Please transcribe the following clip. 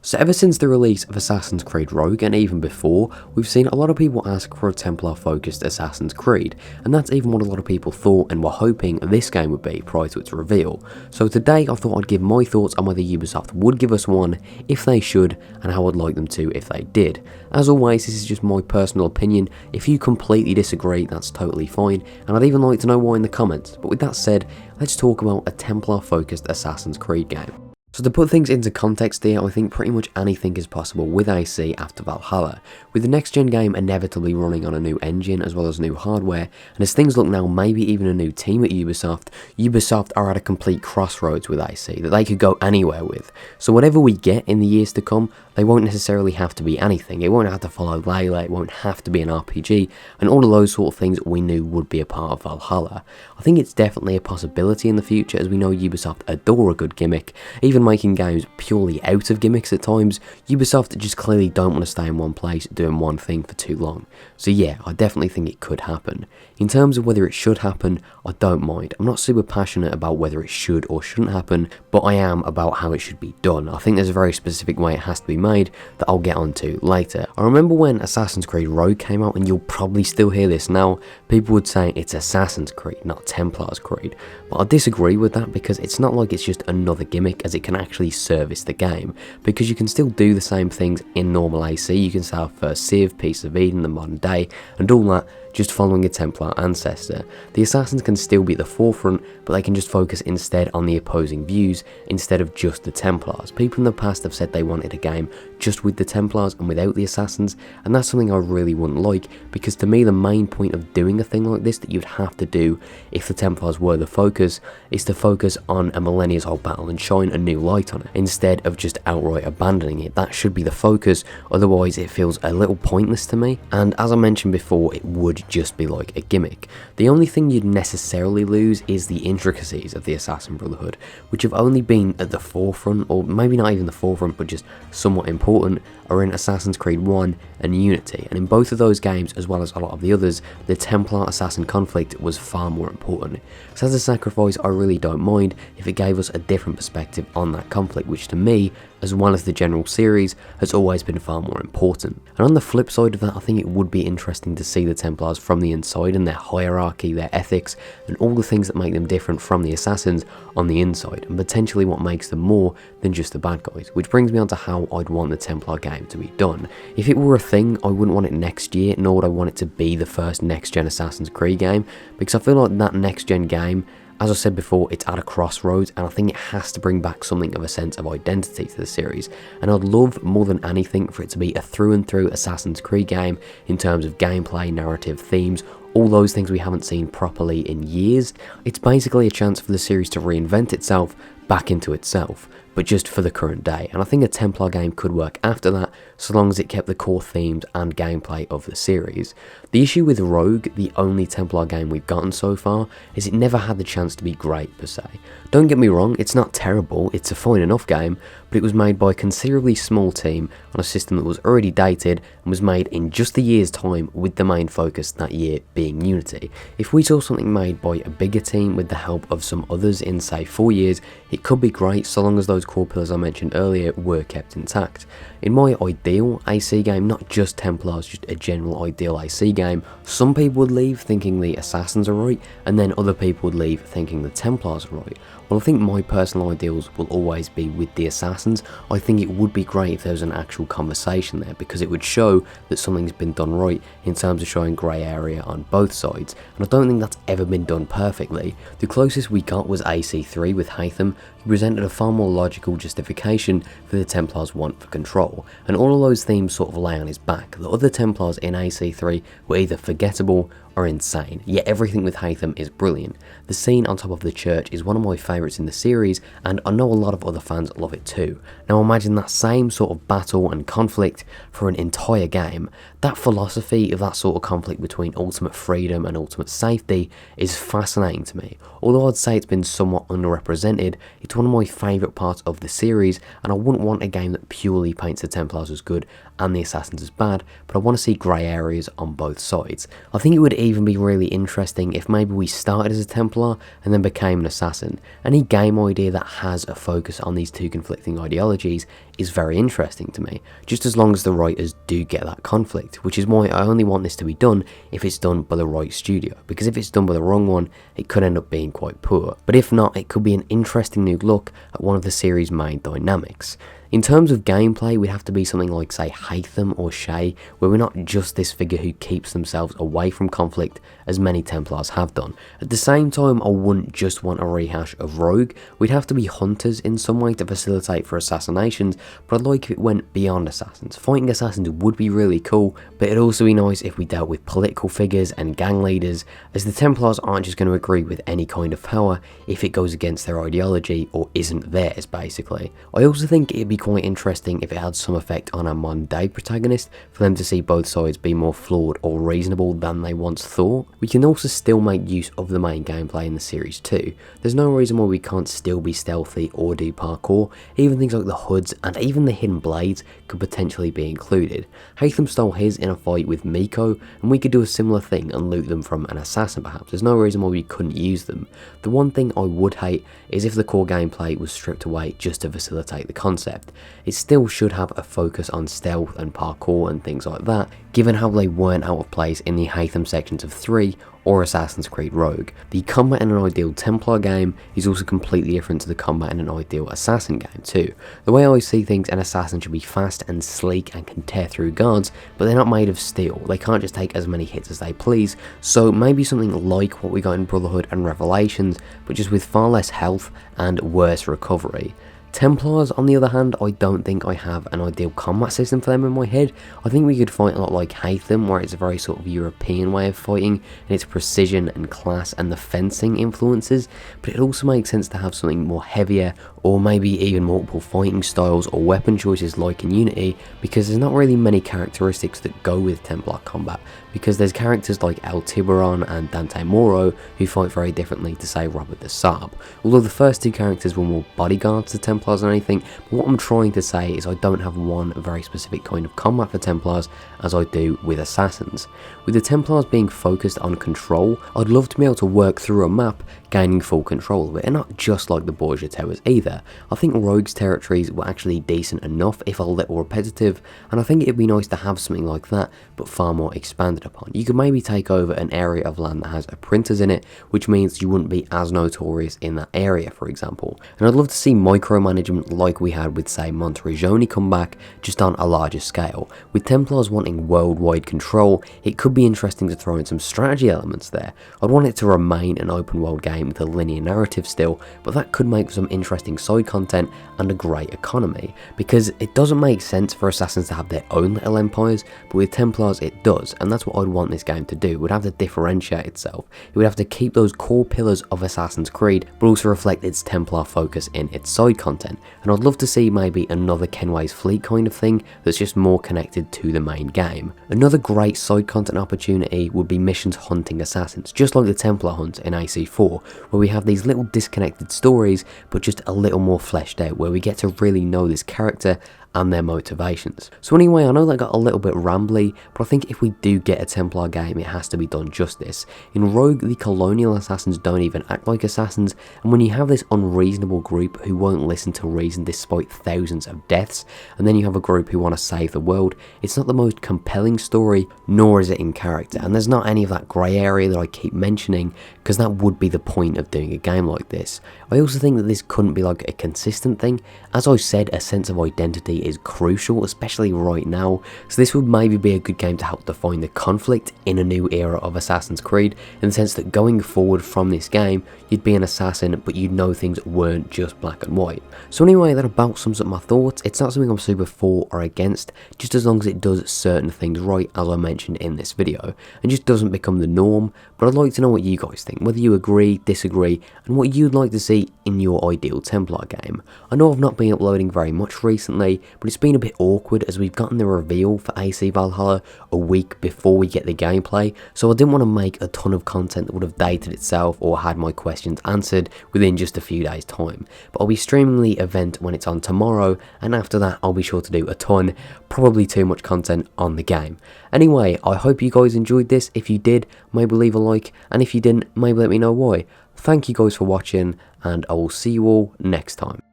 So ever since the release of Assassin's Creed Rogue, and even before, we've seen a lot of people ask for a Templar focused Assassin's Creed, and that's even what a lot of people thought and were hoping this game would be prior to its reveal. So today I thought I'd give my thoughts on whether Ubisoft would give us one, if they should, and how I'd like them to if they did. As always, this is just my personal opinion. If you completely disagree, that's totally fine, and I'd even like to know why in the comments. But with that said, let's talk about a Templar focused Assassin's Creed game. So to put things into context here, I think pretty much anything is possible with AC after Valhalla, with the next gen game inevitably running on a new engine as well as new hardware, and as things look now, maybe even a new team at Ubisoft are at a complete crossroads with AC that they could go anywhere with. So whatever we get in the years to come, they won't necessarily have to be anything. It won't have to follow Layla, it won't have to be an RPG, and all of those sort of things we knew would be a part of Valhalla. I think it's definitely a possibility in the future, as we know Ubisoft adore a good gimmick, even making games purely out of gimmicks at times. Ubisoft just clearly don't want to stay in one place doing one thing for too long. So yeah, I definitely think it could happen. In terms of whether it should happen, I don't mind. I'm not super passionate about whether it should or shouldn't happen, but I am about how it should be done. I think there's a very specific way it has to be made that I'll get onto later. I remember when Assassin's Creed Rogue came out, and you'll probably still hear this now, people would say it's Assassin's Creed, not Templar's Creed. But I disagree with that, because it's not like it's just another gimmick, as it can actually service the game, because you can still do the same things in normal AC. You can still have First Civ, Piece of Eden, the modern day, and all that, just following a Templar ancestor. The Assassins can still be at the forefront, but they can just focus instead on the opposing views instead of just the Templars. People in the past have said they wanted a game just with the Templars and without the Assassins, and that's something I really wouldn't like, because to me the main point of doing a thing like this that you'd have to do if the Templars were the focus is to focus on a millennia's old battle and shine a new light on it, instead of just outright abandoning it. That should be the focus, otherwise it feels a little pointless to me, and as I mentioned before, it would just be like a gimmick. The only thing you'd necessarily lose is the intricacies of the Assassin Brotherhood, which have only been at the forefront, or maybe not even the forefront, but just somewhat important, are in Assassin's Creed 1 and Unity, and in both of those games, as well as a lot of the others, the Templar-Assassin conflict was far more important. So as a sacrifice, I really don't mind if it gave us a different perspective on that conflict, which to me, as well as the general series, has always been far more important. And on the flip side of that, I think it would be interesting to see the Templars from the inside, and their hierarchy, their ethics, and all the things that make them different from the Assassins on the inside, and potentially what makes them more than just the bad guys, which brings me on to how I'd want the Templar game to be done. If it were a thing, I wouldn't want it next year, nor would I want it to be the first next-gen Assassin's Creed game, because I feel like that next-gen game, as I said before, it's at a crossroads, and I think it has to bring back something of a sense of identity to the series, and I'd love more than anything for it to be a through and through Assassin's Creed game in terms of gameplay, narrative, themes, all those things we haven't seen properly in years. It's basically a chance for the series to reinvent itself back into itself, but just for the current day, and I think a Templar game could work after that, so long as it kept the core themes and gameplay of the series. The issue with Rogue, the only Templar game we've gotten so far, is it never had the chance to be great per se. Don't get me wrong, it's not terrible, it's a fine enough game, but it was made by a considerably small team on a system that was already dated and was made in just a year's time, with the main focus that year being Unity. If we saw something made by a bigger team with the help of some others in say 4 years, it could be great so long as those core pillars I mentioned earlier were kept intact. In my ideal AC game, not just Templars, just a general ideal AC game, some people would leave thinking the Assassins are right, and then other people would leave thinking the Templars are right. Well, I think my personal ideals will always be with the Assassins. I think it would be great if there was an actual conversation there, because it would show that something's been done right in terms of showing grey area on both sides, and I don't think that's ever been done perfectly. The closest we got was AC3 with Haytham, who presented a far more logical justification for the Templars' want for control, and all of those themes sort of lay on his back. The other Templars in AC3 were either forgettable or insane, yet everything with Haytham is brilliant. The scene on top of the church is one of my favourites in the series, and I know a lot of other fans love it too. Now imagine that same sort of battle and conflict for an entire game. That philosophy of that sort of conflict between ultimate freedom and ultimate safety is fascinating to me. Although I'd say it's been somewhat underrepresented, it's one of my favourite parts of the series, and I wouldn't want a game that purely paints the Templars as good and the Assassins as bad, but I want to see grey areas on both sides. I think it would even be really interesting if maybe we started as a Templar and then became an assassin. Any game idea that has a focus on these two conflicting ideologies is very interesting to me, just as long as the writers do get that conflict, which is why I only want this to be done if it's done by the right studio, because if it's done by the wrong one, it could end up being quite poor. But if not, it could be an interesting new look at one of the series' main dynamics. In terms of gameplay, we'd have to be something like, say, Hatham or Shay, where we're not just this figure who keeps themselves away from conflict, as many Templars have done. At the same time, I wouldn't just want a rehash of Rogue. We'd have to be hunters in some way to facilitate for assassinations, but I'd like if it went beyond assassins. Fighting assassins would be really cool, but it'd also be nice if we dealt with political figures and gang leaders, as the Templars aren't just going to agree with any kind of power if it goes against their ideology or isn't theirs, basically. I also think it'd be quite interesting if it had some effect on our modern day protagonist, for them to see both sides be more flawed or reasonable than they once thought. We can also still make use of the main gameplay in the series too. There's no reason why we can't still be stealthy or do parkour. Even things like the hoods and even the hidden blades could potentially be included. Hatham stole his in a fight with Miko, and we could do a similar thing and loot them from an assassin perhaps. There's no reason why we couldn't use them. The one thing I would hate is if the core gameplay was stripped away just to facilitate the concept. It still should have a focus on stealth and parkour and things like that, given how they weren't out of place in the Hatham sections of 3 or Assassin's Creed Rogue. The combat in an ideal Templar game is also completely different to the combat in an ideal Assassin game too. The way I see things, an Assassin should be fast and sleek and can tear through guards, but they're not made of steel. They can't just take as many hits as they please, so maybe something like what we got in Brotherhood and Revelations, but just with far less health and worse recovery. Templars, on the other hand, I don't think I have an ideal combat system for them in my head. I think we could fight a lot like Hatham, where it's a very sort of European way of fighting, and its precision and class and the fencing influences, but it also makes sense to have something more heavier, or maybe even multiple fighting styles or weapon choices like in Unity, because there's not really many characteristics that go with Templar combat, because there's characters like El Tiburon and Dante Moro who fight very differently to, say, Robert the Saab. Although the first two characters were more bodyguards to Templars than anything, but what I'm trying to say is I don't have one very specific kind of combat for Templars as I do with Assassins. With the Templars being focused on control, I'd love to be able to work through a map gaining full control of it, and not just like the Borgia Towers either. I think Rogue's territories were actually decent enough, if a little repetitive, and I think it'd be nice to have something like that, but far more expanded upon. You could maybe take over an area of land that has a printers in it, which means you wouldn't be as notorious in that area, for example. And I'd love to see micromanagement like we had with, say, Monteriggioni come back, just on a larger scale. With Templars wanting worldwide control, it could be interesting to throw in some strategy elements there. I'd want it to remain an open world game with a linear narrative still, but that could make for some interesting side content and a great economy, because it doesn't make sense for Assassins to have their own little empires, but with Templars it does, and that's what I'd want this game to do. It would have to differentiate itself. It would have to keep those core pillars of Assassin's Creed, but also reflect its Templar focus in its side content, and I'd love to see maybe another Kenway's Fleet kind of thing that's just more connected to the main game. Another great side content opportunity would be missions hunting assassins, just like the Templar hunt in AC4, where we have these little disconnected stories but just a little more fleshed out, where we get to really know this character and their motivations. So anyway, I know that got a little bit rambly, but I think if we do get a Templar game, it has to be done justice. In Rogue, the colonial assassins don't even act like assassins, and when you have this unreasonable group who won't listen to reason despite thousands of deaths, and then you have a group who want to save the world, it's not the most compelling story, nor is it in character, and there's not any of that grey area that I keep mentioning, because that would be the point of doing a game like this. I also think that this couldn't be like a consistent thing. As I said, a sense of identity is crucial, especially right now, so this would maybe be a good game to help define the conflict in a new era of Assassin's Creed, in the sense that going forward from this game, you'd be an assassin, but you'd know things weren't just black and white. So anyway, that about sums up my thoughts. It's not something I'm super for or against, just as long as it does certain things right, as I mentioned in this video, and just doesn't become the norm. But I'd like to know what you guys think, whether you agree, disagree, and what you'd like to see be in your ideal Templar game. I know I've not been uploading very much recently, but it's been a bit awkward as we've gotten the reveal for AC Valhalla a week before we get the gameplay, so I didn't want to make a ton of content that would have dated itself or had my questions answered within just a few days time. But I'll be streaming the event when it's on tomorrow, and after that I'll be sure to do a ton, probably too much content on the game. Anyway, I hope you guys enjoyed this. If you did, maybe leave a like, and if you didn't, maybe let me know why. Thank you guys for watching, and I will see you all next time.